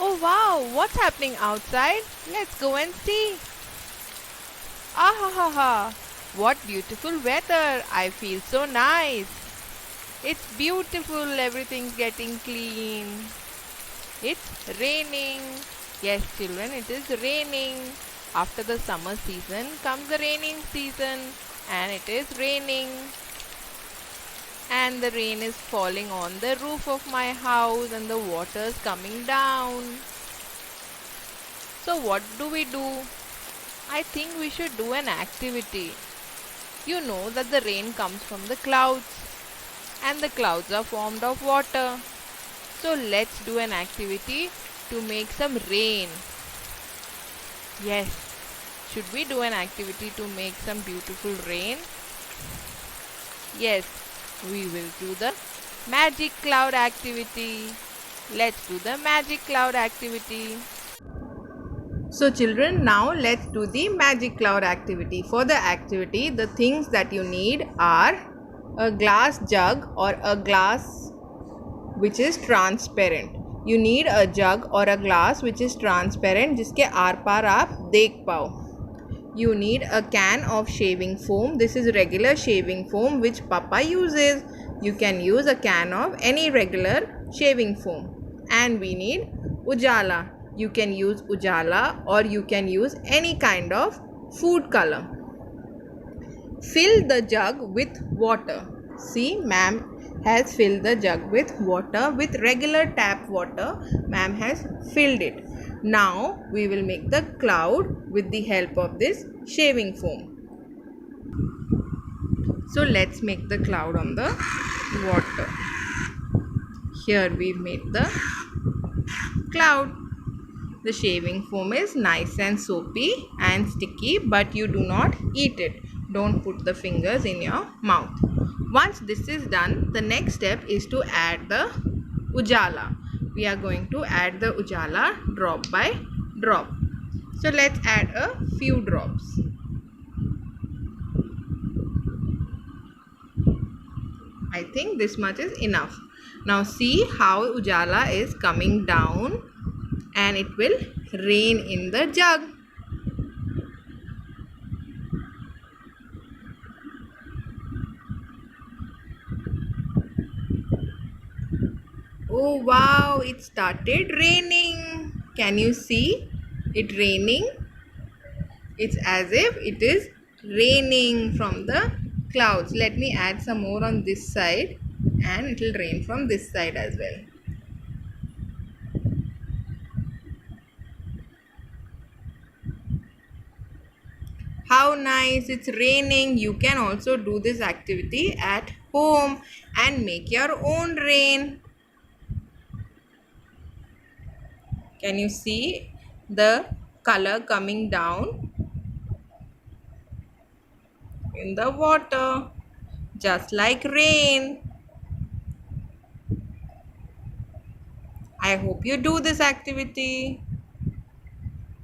Oh wow, what's happening outside? Let's go and see. Ah ha ha ha. What beautiful weather. I feel so nice. It's beautiful, everything's getting clean. It's raining. Yes, children, it is raining. After the summer season comes the raining season, and it is raining. And the rain is falling on the roof of my house, and the water is coming down. So, what do? I think we should do an activity. You know that the rain comes from the clouds, and the clouds are formed of water. So, let's do an activity to make some rain. Yes, should we do an activity to make some beautiful rain? Yes, we will do the magic cloud activity. Let's do the magic cloud activity. So children, now let's do the magic cloud activity. For the activity, the things that you need are a glass jug or a glass which is transparent. You need a jug or a glass which is transparent जिसके are पार आप देख पाओ. You need a can of shaving foam. This is regular shaving foam which Papa uses. You can use a can of any regular shaving foam. And we need ujala. You can use ujala or you can use any kind of food color. Fill the jug with water. See, ma'am has filled the jug with water, with regular tap water. Ma'am has filled it. Now we will make the cloud with the help of this shaving foam. So let's make the cloud on the water. Here we made the cloud. The shaving foam is nice and soapy and sticky, but you do not eat it. Don't put the fingers in your mouth. Once this is done, the next step is to add the ujala. We are going to add the ujala drop by drop. So let's add a few drops. I think this much is enough. Now see how ujala is coming down and it will rain in the jug. Oh wow, it started raining. Can you see it raining? It's as if it is raining from the clouds. Let me add some more on this side and it will rain from this side as well. How nice, it's raining. You can also do this activity at home and make your own rain. Can you see the color coming down in the water, just like rain? I hope you do this activity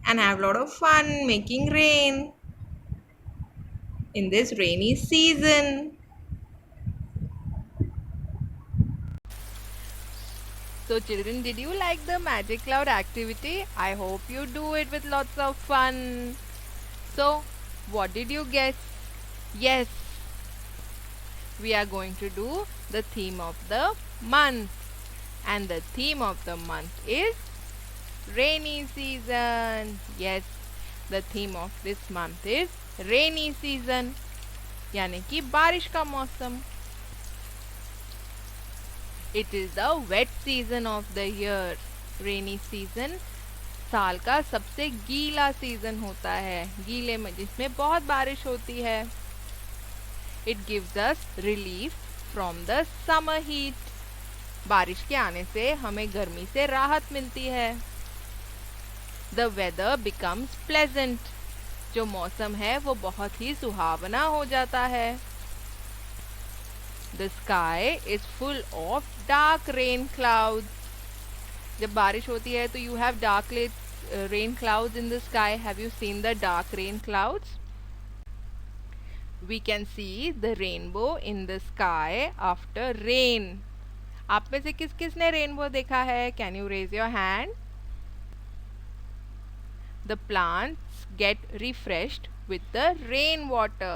and have a lot of fun making rain in this rainy season. So children, did you like the magic cloud activity? I hope you do it with lots of fun. So, what did you guess? Yes, we are going to do the theme of the month. And the theme of the month is rainy season. Yes, the theme of this month is rainy season. यानी कि बारिश का मौसम. It is the wet season of the year. Rainy season साल का सबसे गीला season होता है, गीले में जिसमें बहुत बारिश होती है. It gives us relief from the summer heat. बारिश के आने से हमें गर्मी से राहत मिलती है. The weather becomes pleasant. जो मौसम है वो बहुत ही सुहावना हो जाता है. The sky is full of dark rain clouds. जब बारिश होती है तो you have dark rain clouds in the sky. Have you seen the dark rain clouds? We can see the rainbow in the sky after rain. आप में से किस किस ने रेनबो देखा है? Can you raise your hand? The plants get refreshed with the rain water.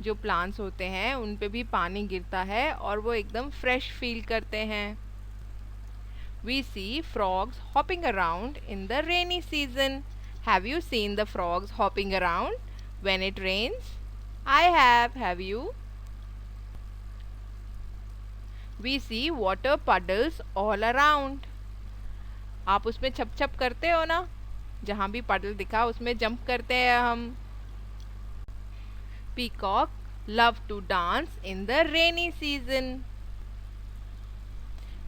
जो plants होते हैं उन पे भी पानी गिरता है और वो एकदम फ्रेश फील करते हैं. We see frogs hopping around in the rainy season. Have you seen the frogs hopping around when it rains? I have. Have you? We see water puddles all around. आप उसमें छप छप करते हो ना? जहाँ भी puddle दिखा उसमें जंप करते हैं हम. Peacock love to dance in the rainy season.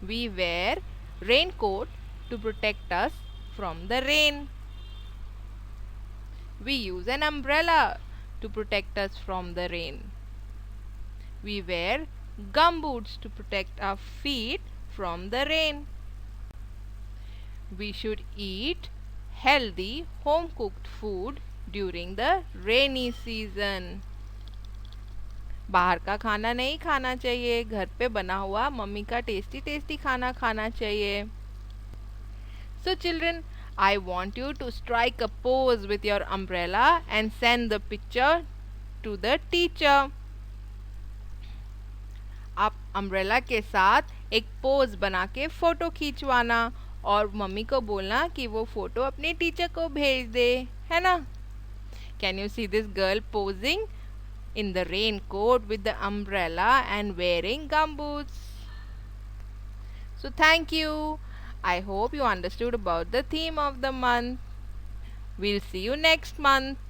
We wear raincoat to protect us from the rain. We use an umbrella to protect us from the rain. We wear gumboots to protect our feet from the rain. We should eat healthy home cooked food during the rainy season. बाहर का खाना नहीं खाना चाहिए, घर पे बना हुआ मम्मी का टेस्टी टेस्टी खाना खाना चाहिए. So children, I want you to strike a pose with your umbrella and send the picture to the teacher. आप अम्ब्रेला के साथ एक पोज बना के फोटो खींचवाना और मम्मी को बोलना कि वो फोटो अपने टीचर को भेज दे, है ना? Can you see this girl posing in the raincoat with the umbrella and wearing gumboots? So thank you. I hope you understood about the theme of the month. We'll see you next month.